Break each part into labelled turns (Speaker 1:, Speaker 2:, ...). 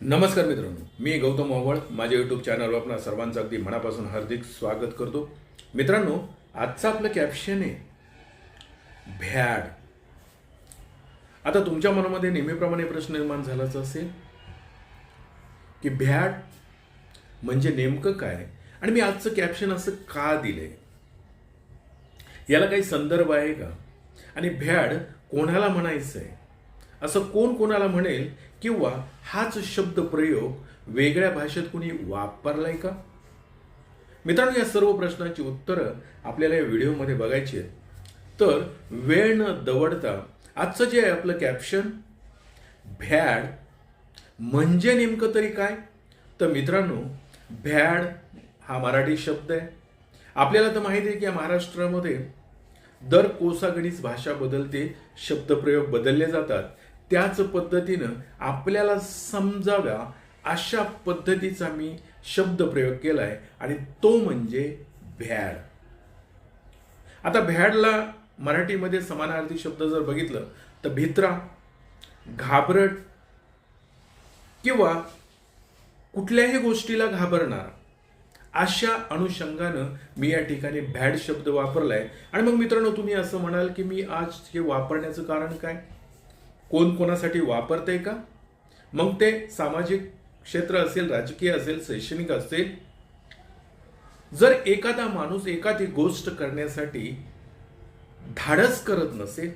Speaker 1: नमस्कार मित्रांनो, मी गौतम ओवळ माझ्या यूट्यूब चॅनलवर आपणा सर्वांचं अगदी मनापासून हार्दिक स्वागत करतो. मित्रांनो, आजचं आपलं कॅप्शन आहे भ्याड. आता तुमच्या मनामध्ये नेहमीप्रमाणे प्रश्न निर्माण झालाच असेल की भ्याड म्हणजे नेमकं काय आणि मी आजचं कॅप्शन असं का दिलंय, याला काही संदर्भ आहे का आणि भ्याड कोणाला म्हणायचं आहे, असं कोण कोणाला म्हणेल किंवा हाच शब्द प्रयोग वेगळ्या भाषेत कुणी वापरलाय का? मित्रांनो, या सर्व प्रश्नांची उत्तरं आपल्याला या व्हिडिओमध्ये बघायची आहेत. तर वेळ न दवडता आजचं जे आहे आपलं कॅप्शन भ्याड म्हणजे नेमकं तरी काय. तर मित्रांनो, भ्याड हा मराठी शब्द आहे. आपल्याला तर माहिती आहे की या महाराष्ट्रामध्ये दर कोसागणीच भाषा बदलते, शब्दप्रयोग बदलले जातात. त्याच पद्धतीनं आपल्याला समजाव्या अशा पद्धतीचा मी शब्दप्रयोग केलाय आणि तो म्हणजे भ्याड. आता भ्याडला मराठीमध्ये समानार्थी शब्द जर बघितलं तर भित्रा, घाबरट किंवा कुठल्याही गोष्टीला घाबरणार, अशा अनुषंगानं मी या ठिकाणी भ्याड शब्द वापरलाय. आणि मग मित्रांनो, तुम्ही असं म्हणाल की मी आज हे वापरण्याचं कारण काय, कोण कोणासाठी वापरतंय का? मग ते सामाजिक क्षेत्र असेल, राजकीय असेल, शैक्षणिक असेल. जर एखादा माणूस एखादी गोष्ट करण्यासाठी धाडस करत नसेल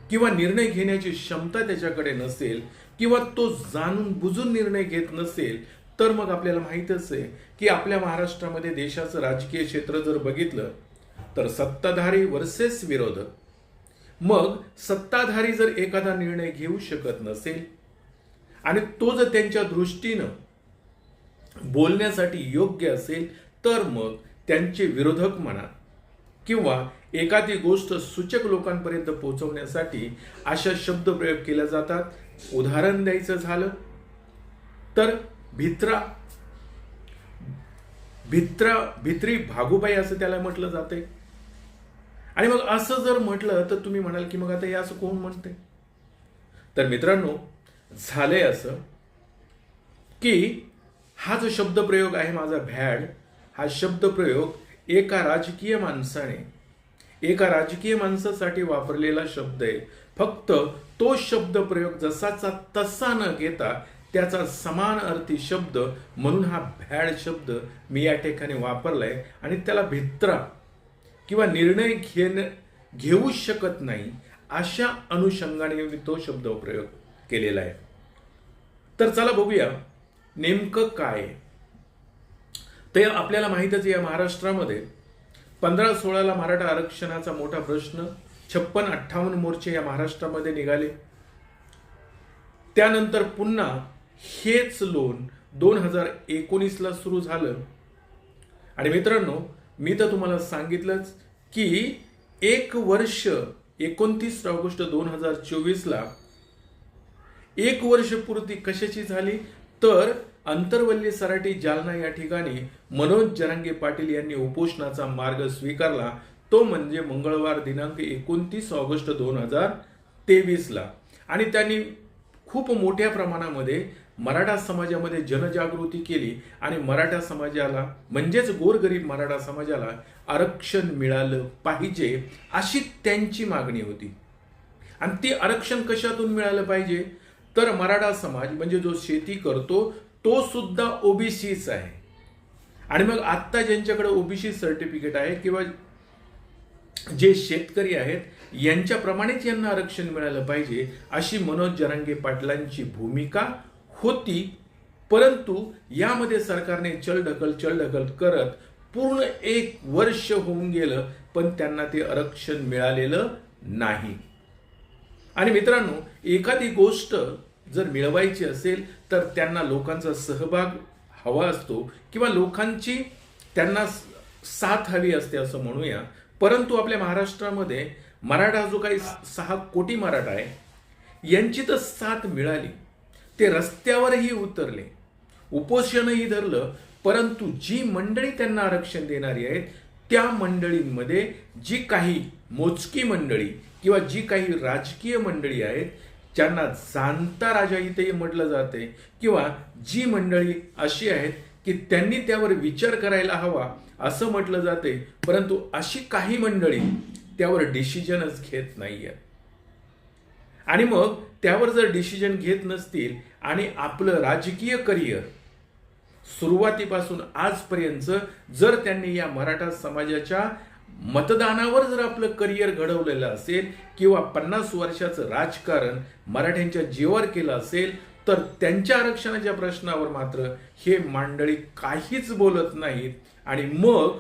Speaker 1: किंवा निर्णय घेण्याची क्षमता त्याच्याकडे नसेल किंवा तो जाणून बुजून निर्णय घेत नसेल, तर मग आपल्याला माहीतच आहे की आपल्या महाराष्ट्रामध्ये देशाचं राजकीय क्षेत्र जर बघितलं तर सत्ताधारी वर्सेस विरोधक. मग सत्ताधारी जर एखादा निर्णय घेऊ शकत नसेल आणि तो जर त्यांच्या दृष्टीनं बोलण्यासाठी योग्य असेल, तर मग त्यांचे विरोधक म्हणा किंवा एखादी गोष्ट सूचक लोकांपर्यंत पोहोचवण्यासाठी अशा शब्दप्रयोग केले जातात. उदाहरण द्यायचं झालं तर भित्री भागूबाई असं त्याला म्हटलं जाते. आणि मग असं जर म्हटलं तर तुम्ही म्हणाल की मग आता हे असं कोण म्हणते. तर मित्रांनो, झालंय असं की हा जो शब्दप्रयोग आहे माझा भ्याड, हा शब्दप्रयोग एका राजकीय माणसासाठी वापरलेला शब्द आहे. फक्त तो शब्दप्रयोग जसाचा तसा न घेता त्याचा समान अर्थी शब्द म्हणून हा भ्याड शब्द मी या ठिकाणी वापरलाय आणि त्याला भित्रा किंवा निर्णय घेऊ शकत नाही अशा अनुषंगाने मी तो शब्द प्रयोग केलेला आहे. तर चला बघूया नेमकं काय. तर आपल्याला माहितच, या महाराष्ट्रामध्ये 15-16ला मराठा आरक्षणाचा मोठा प्रश्न, 56-58 मोर्चे या महाराष्ट्रामध्ये निघाले. त्यानंतर पुन्हा हेच लोन 2019ला सुरू झालं. आणि मित्रांनो, मी तर तुम्हाला सांगितलंच की एक वर्ष 29 ऑगस्ट 2024ला एक वर्ष पूर्ती कशाची झाली, तर अंतरवल्ली सराटी जालना या ठिकाणी मनोज जरांगे पाटील यांनी उपोषणाचा मार्ग स्वीकारला. तो म्हणजे मंगळवार दिनांक 29 ऑगस्ट 2023ला. आणि त्यांनी खूप मोठ्या प्रमाणामध्ये मराठा समाजामध्ये जनजागृती केली आणि मराठा समाजाला म्हणजेच गोरगरीब मराठा समाजाला आरक्षण मिळालं पाहिजे अशी त्यांची मागणी होती. आणि ती आरक्षण कशातून मिळालं पाहिजे, तर मराठा समाज म्हणजे जो शेती करतो तो सुद्धा ओबीसीच आहे. आणि मग आत्ता ज्यांच्याकडे ओबीसी सर्टिफिकेट आहे किंवा जे शेतकरी आहेत यांच्याप्रमाणेच यांना आरक्षण मिळालं पाहिजे अशी मनोज जरांगे पाटलांची भूमिका होती. परंतु यामध्ये सरकारने चलढकल करत पूर्ण एक वर्ष होऊन गेलं, पण त्यांना ते आरक्षण मिळालेलं नाही. आणि मित्रांनो, एखादी गोष्ट जर मिळवायची असेल तर त्यांना लोकांचा सहभाग हवा असतो किंवा लोकांची त्यांना साथ हवी असते असं म्हणूया. परंतु आपल्या महाराष्ट्रामध्ये मराठा जो काही 6 कोटी मराठा आहे यांची तर साथ मिळाली. ते रस्त्यावरही उतरले, उपोषणही धरलं. परंतु जी मंडळी त्यांना आरक्षण देणारी आहेत त्या मंडळींमध्ये जी काही मोजकी मंडळी किंवा जी काही राजकीय मंडळी आहेत ज्यांना जाणता राजा इथेही म्हटलं जाते, किंवा जी मंडळी अशी आहेत की त्यांनी त्यावर विचार करायला हवा असं म्हटलं जाते, परंतु अशी काही मंडळी त्यावर डिसिजनच घेत नाहीये. आणि मग त्यावर जर डिसिजन घेत नसतील आणि आपलं राजकीय करिअर सुरुवातीपासून आजपर्यंत जर त्यांनी या मराठा समाजाच्या मतदानावर जर आपलं करिअर घडवलेलं असेल, किंवा 50 वर्षाचं राजकारण मराठ्यांच्या जीवावर केलं असेल, तर त्यांच्या आरक्षणाच्या प्रश्नावर मात्र हे मंडळी काहीच बोलत नाहीत. आणि मग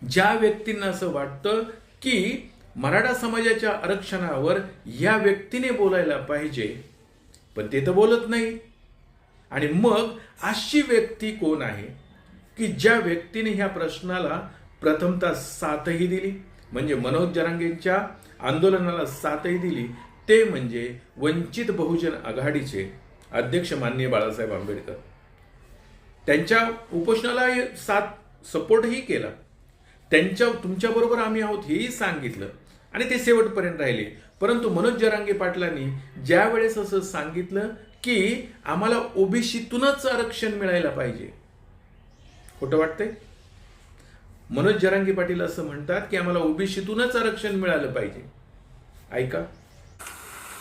Speaker 1: ज्या व्यक्तींना असं वाटतं की मराठा समाजाच्या आरक्षणावर या व्यक्तीने बोलायला पाहिजे, पण ते तर बोलत नाही. आणि मग अशी व्यक्ती कोण आहे की ज्या व्यक्तीने ह्या प्रश्नाला प्रथमतः साथही दिली, म्हणजे मनोज जरांगेंच्या आंदोलनाला साथही दिली, ते म्हणजे वंचित बहुजन आघाडीचे अध्यक्ष माननीय बाळासाहेब आंबेडकर. त्यांच्या उपोषणाला सपोर्टही केला, तुमच्याबरोबर आम्ही आहोत हेही सांगितलं, आणि ते शेवटपर्यंत राहिले. परंतु मनोज जरांगे पाटलांनी ज्या वेळेस असं सांगितलं की आम्हाला ओबीसीतूनच आरक्षण मिळायला पाहिजे, खोटं वाटतंय? मनोज जरांगे पाटील असं म्हणतात की आम्हाला ओबीसीतूनच आरक्षण मिळालं पाहिजे. ऐका,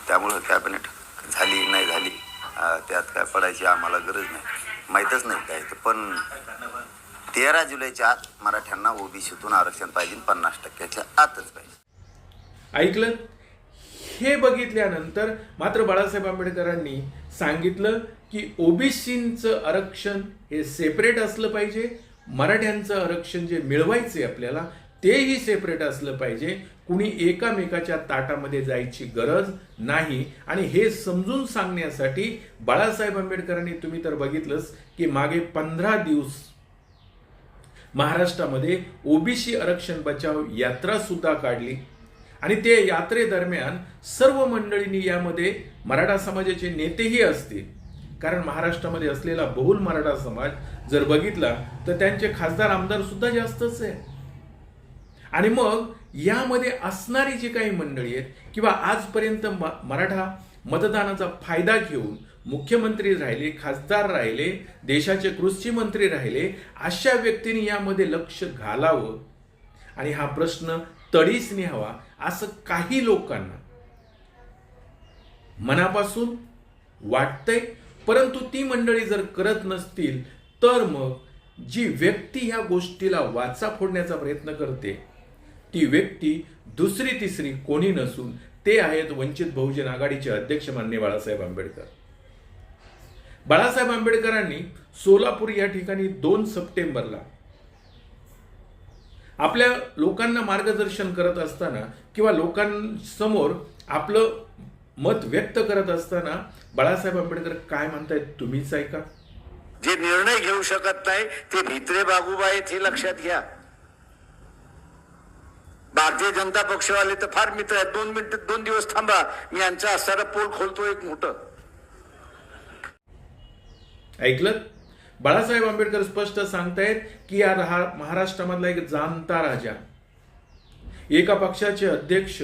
Speaker 2: त्यामुळे कॅबिनेट झाली नाही झाली त्यात काय पडायची आम्हाला गरज नाही, माहीतच नाही काय ते. पण 13 जुलैच्या आत मराठ्यांना ओबीसीतून आरक्षण पाहिजे, 50% आतच पाहिजे.
Speaker 1: ऐकलं? हे बघितल्यानंतर मात्र बाळासाहेब आंबेडकरांनी सांगितलं की ओबीसीचं आरक्षण हे सेपरेट असलं पाहिजे, मराठ्यांचं आरक्षण जे मिळवायचे आपल्याला तेही सेपरेट असलं पाहिजे, कुणी एकामेकाच्या ताटामध्ये जायची गरज नाही. आणि हे समजून सांगण्यासाठी बाळासाहेब आंबेडकरांनी, तुम्ही तर बघितलंच की मागे 15 दिवस महाराष्ट्रामध्ये ओबीसी आरक्षण बचाव यात्रा सुद्धा काढली. आणि ते यात्रेदरम्यान सर्व मंडळींनी, यामध्ये मराठा समाजाचे नेतेही असतील, कारण महाराष्ट्रामध्ये असलेला बहुल मराठा समाज जर बघितला तर त्यांचे खासदार आमदार सुद्धा जास्तच आहे. आणि मग यामध्ये असणारी जी काही मंडळी आहेत, किंवा आजपर्यंत मराठा मतदानाचा फायदा घेऊन मुख्यमंत्री राहिले, खासदार राहिले, देशाचे कृषी मंत्री राहिले, अशा व्यक्तींनी यामध्ये लक्ष घालावं आणि हा प्रश्न तडीस न्यावा असं काही लोकांना मनापासून वाटतंय. परंतु ती मंडळी जर करत नसतील तर मग जी व्यक्ती ह्या गोष्टीला वाचा फोडण्याचा प्रयत्न करते ती व्यक्ती दुसरी तिसरी कोणी नसून ते आहेत वंचित बहुजन आघाडीचे अध्यक्ष माननीय बाळासाहेब आंबेडकर. बाळासाहेब आंबेडकरांनी सोलापूर या ठिकाणी 2 सप्टेंबरला आपल्या लोकांना मार्गदर्शन करत असताना, किंवा लोकांसमोर आपलं मत व्यक्त करत असताना बाळासाहेब आंबेडकर काय म्हणतायत तुम्हीच ऐका.
Speaker 2: जे निर्णय घेऊ शकत नाही ते भित्रे बागुबा आहेत हे लक्षात घ्या. भारतीय जनता पक्षवाले तर फार मित्र आहेत. 2 दिवस थांबा, मी यांचा असणारा पोल खोलतो एक मोठं.
Speaker 1: ऐकलं? बाळासाहेब आंबेडकर स्पष्ट सांगतायत की या महाराष्ट्रामधला एक जाणता राजा, एका पक्षाचे अध्यक्ष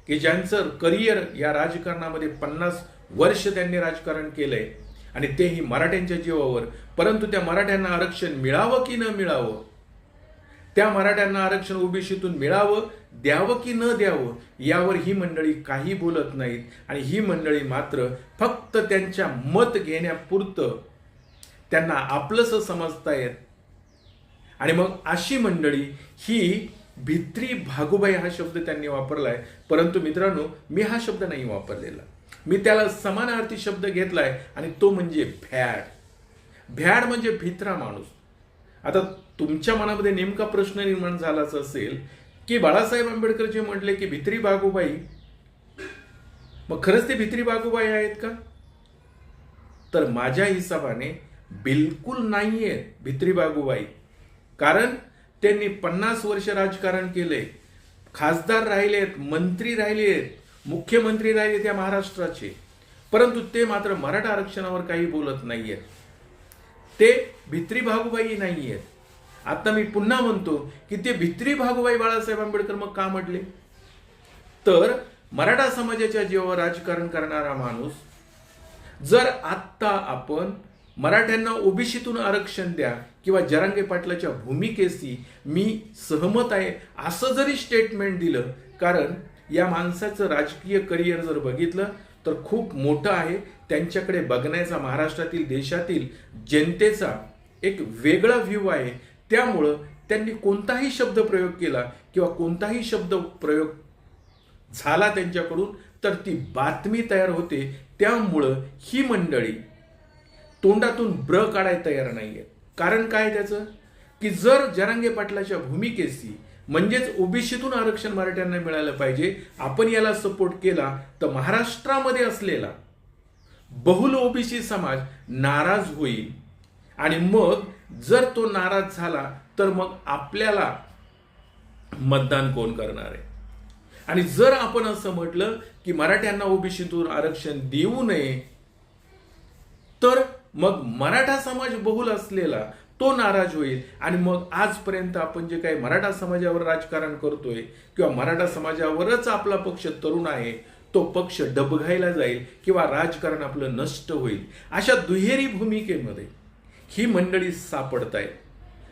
Speaker 1: की ज्यांचं करिअर या राजकारणामध्ये 50 वर्ष त्यांनी राजकारण केलंय, आणि तेही मराठ्यांच्या जीवावर. परंतु त्या मराठ्यांना आरक्षण मिळावं की न मिळावं, त्या मराठ्यांना आरक्षण ओबीसीतून मिळावं, द्यावं की न द्यावं, यावर ही मंडळी काही बोलत नाहीत. आणि ही मंडळी मात्र फक्त त्यांच्या मत घेण्यापुरतं त्यांना आपलंसं समजतायत. आणि मग अशी मंडळी ही भित्री भागुबाई हा शब्द त्यांनी वापरलाय, परंतु मित्रांनो मी हा शब्द नाही वापरलेला, मी त्याला समानार्थी शब्द घेतलाय, आणि तो म्हणजे भ्याड. भ्याड म्हणजे भित्रा माणूस. आता तुमच्या मनामध्ये नेमका प्रश्न निर्माण झालाच असेल की बाळासाहेब आंबेडकर जे म्हटले की भित्री भागुबाई, मग खरंच ते भित्री भागुबाई आहेत का? तर माझ्या हिसाबाने बिलकुल नाहीये भित्री भागुबाई. कारण त्यांनी 50 वर्ष राजकारण केले, खासदार राहिलेत, मंत्री राहिलेत, मुख्यमंत्री राहिले त्या महाराष्ट्राचे, परंतु ते मात्र मराठा आरक्षणावर काही बोलत नाहीयेत. ते भित्री भागुबाई नाहीयेत. आता मी पुन्हा म्हणतो की ते भित्री भागुबाई बाळासाहेब आंबेडकर मग का म्हटले? तर मराठा समाजाच्या जीवावर राजकारण करणारा माणूस जर आत्ता आपण मराठ्यांना ओबीसीतून आरक्षण द्या किंवा जरांगे पाटलाच्या भूमिकेशी मी सहमत आहे असं जरी स्टेटमेंट दिलं, कारण या माणसाचं राजकीय करिअर जर बघितलं तर खूप मोठं आहे, त्यांच्याकडे बघण्याचा महाराष्ट्रातील देशातील जनतेचा एक वेगळा व्ह्यू आहे, त्यामुळं त्यांनी कोणताही शब्द प्रयोग केला किंवा कोणताही शब्द प्रयोग झाला त्यांच्याकडून तर ती बातमी तयार होते, त्यामुळं ही मंडळी तोंडातून ब्र काढायला तयार नाहीये. कारण काय त्याचं की जर जरांगे पाटलाच्या भूमिकेशी म्हणजेच ओबीसीतून आरक्षण मराठ्यांना मिळालं पाहिजे आपण याला सपोर्ट केला तर महाराष्ट्रामध्ये असलेला बहुल ओबीसी समाज नाराज होईल आणि मग जर तो नाराज झाला तर मग आपल्याला मतदान कोण करणार आहे. आणि जर आपण असं म्हटलं की मराठ्यांना ओबीसीतून आरक्षण देऊ नये तर मग मराठा समाज बहुल असलेला तो नाराज होईल आणि मग आजपर्यंत आपण जे काही मराठा समाजावर राजकारण करतोय किंवा मराठा समाजावरच आपला पक्ष तरुण आहे तो पक्ष डबघायला जाईल किंवा राजकारण आपलं नष्ट होईल. अशा दुहेरी भूमिकेमध्ये ही मंडळी सापडत आहे.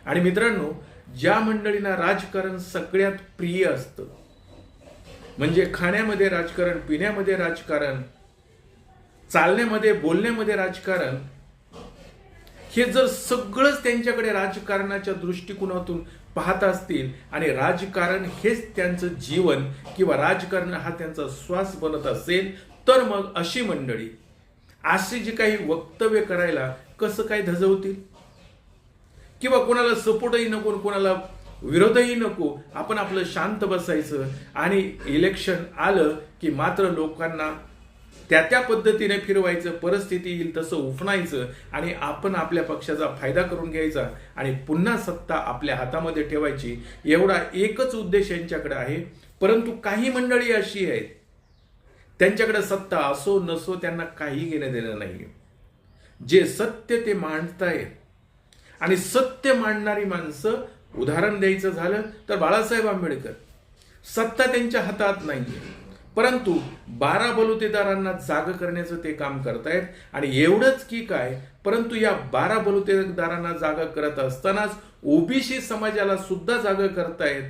Speaker 1: आणि मित्रांनो, ज्या मंडळींना राजकारण सगळ्यात प्रिय असतं म्हणजे खाण्यामध्ये राजकारण, पिण्यामध्ये राजकारण, चालण्यामध्ये बोलण्यामध्ये राजकारण, हे जर सगळंच त्यांच्याकडे राजकारणाच्या दृष्टिकोनातून पाहत असतील आणि राजकारण हेच त्यांचं जीवन किंवा राजकारण हा त्यांचा श्वास बनत असेल तर मग अशी मंडळी अशी जी काही वक्तव्य करायला कसं काय धजवतील किंवा कोणाला सपोर्टही नको कोणाला विरोधही नको, आपण आपलं शांत बसायचं आणि इलेक्शन आलं की मात्र लोकांना त्या पद्धतीने फिरवायचं, परिस्थिती येईल तसं उफणायचं आणि आपण आपल्या पक्षाचा फायदा करून घ्यायचा आणि पुन्हा सत्ता आपल्या हातामध्ये ठेवायची, एवढा एकच उद्देश यांच्याकडे आहे. परंतु काही मंडळी अशी आहेत त्यांच्याकडे सत्ता असो नसो त्यांना काही घेणं देणं नाही. जे सत्य ते मांडतायत आणि सत्य मांडणारी माणसं, उदाहरण द्यायचं झालं तर बाळासाहेब आंबेडकर, सत्ता त्यांच्या हातात नाहीये परंतु 12 बलुतेदारांना जाग करण्याचं ते काम करतायत. आणि एवढंच की काय, परंतु या 12 बलुतेदारांना जागा करत असतानाच ओबीसी समाजाला सुद्धा जागा करतायत.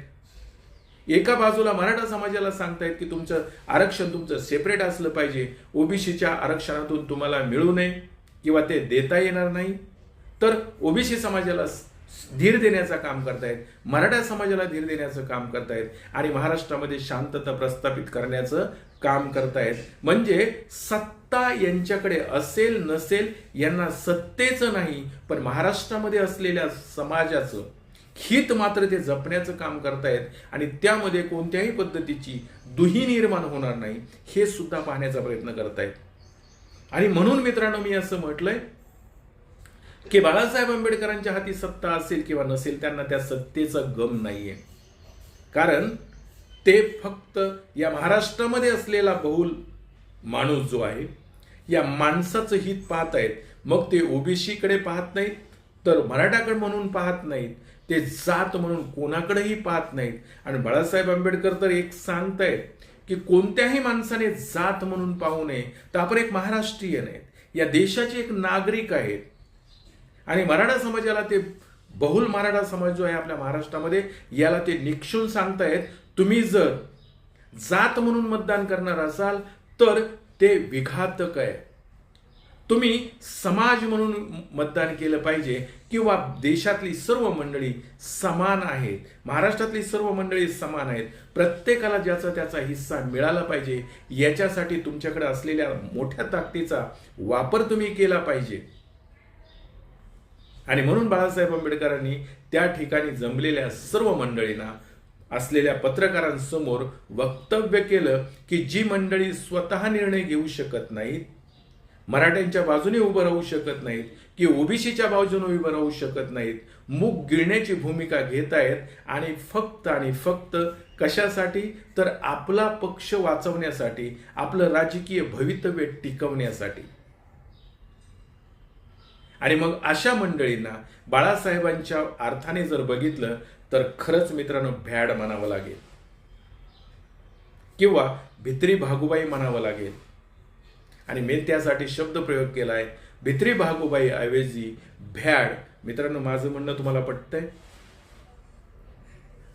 Speaker 1: एका बाजूला मराठा समाजाला सांगतायत की तुमचं आरक्षण तुमचं सेपरेट असलं पाहिजे, ओबीसीच्या आरक्षणातून तुम्हाला मिळू नये किंवा ते देता येणार नाही, तर ओबीसी समाजाला धीर देण्याचं काम करतायत, मराठा समाजाला धीर देण्याचं काम करतायत आणि महाराष्ट्रामध्ये शांतता प्रस्थापित करण्याचं काम करतायत. म्हणजे सत्ता यांच्याकडे असेल नसेल यांना सत्तेचं नाही पण महाराष्ट्रामध्ये असलेल्या समाजाचं हित मात्र ते जपण्याचं काम करतायत आणि त्यामध्ये कोणत्याही पद्धतीची दुही निर्माण होणार नाही हे सुद्धा पाहण्याचा प्रयत्न करतायत. आणि म्हणून मित्रांनो मी असं म्हटलंय की बाळासाहेब आंबेडकरांच्या हाती सत्ता असेल किंवा नसेल त्यांना त्या सत्तेचा गम नाहीये, कारण ते फक्त या महाराष्ट्रामध्ये असलेला बहुल माणूस जो आहे या माणसाचं हित पाहत आहेत. मग ते ओबीसी कडे पाहत नाहीत तर मराठाकडे म्हणून पाहत नाहीत, ते जात म्हणून कोणाकडेही पाहत नाहीत. आणि बाळासाहेब आंबेडकर तर एक सांगतायत की कोणत्याही माणसाने जात म्हणून पाहू नये, तर आपण एक महाराष्ट्रीयन आहेत, या देशाचे एक नागरिक आहेत. आणि मराठा समाजाला ते बहुल मराठा समाज जो आहे आपल्या महाराष्ट्रामध्ये याला ते निक्षून सांगतायत, तुम्ही जर जात म्हणून मतदान करणार असाल तर ते विघातक आहे. तुम्ही समाज म्हणून मतदान केलं पाहिजे किंवा देशातली सर्व मंडळी समान आहेत, महाराष्ट्रातली सर्व मंडळी समान आहेत, प्रत्येकाला ज्याचा त्याचा हिस्सा मिळाला पाहिजे याच्यासाठी तुमच्याकडे असलेल्या मोठ्या ताकदीचा वापर तुम्ही केला पाहिजे. आणि म्हणून बाळासाहेब आंबेडकरांनी त्या ठिकाणी जमलेल्या सर्व मंडळींना असलेल्या पत्रकारांसमोर वक्तव्य केलं की जी मंडळी स्वतः निर्णय घेऊ शकत नाहीत, मराठ्यांच्या बाजूने उभं राहू शकत नाहीत की ओबीसीच्या बाजूने उभं राहू शकत नाहीत, मूग गिळण्याची भूमिका घेत आहेत आणि फक्त कशासाठी तर आपला पक्ष वाचवण्यासाठी, आपलं राजकीय भवितव्य टिकवण्यासाठी. आणि मग अशा मंडळींना बाळासाहेबांच्या अर्थाने जर बघितलं तर खरंच मित्रांनो भ्याड म्हणावं लागेल. किंवा भित्री भागूबाई म्हणावं लागेल. आणि मी त्यासाठी शब्दप्रयोग केला आहे भित्री भागूबाई ऐवजी भ्याड. मित्रांनो, माझं म्हणणं तुम्हाला पटतंय?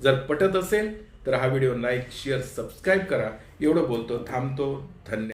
Speaker 1: जर पटत असेल तर हा व्हिडिओ लाईक, शेअर, सबस्क्राईब करा. एवढं बोलतो, थांबतो. धन्यवाद.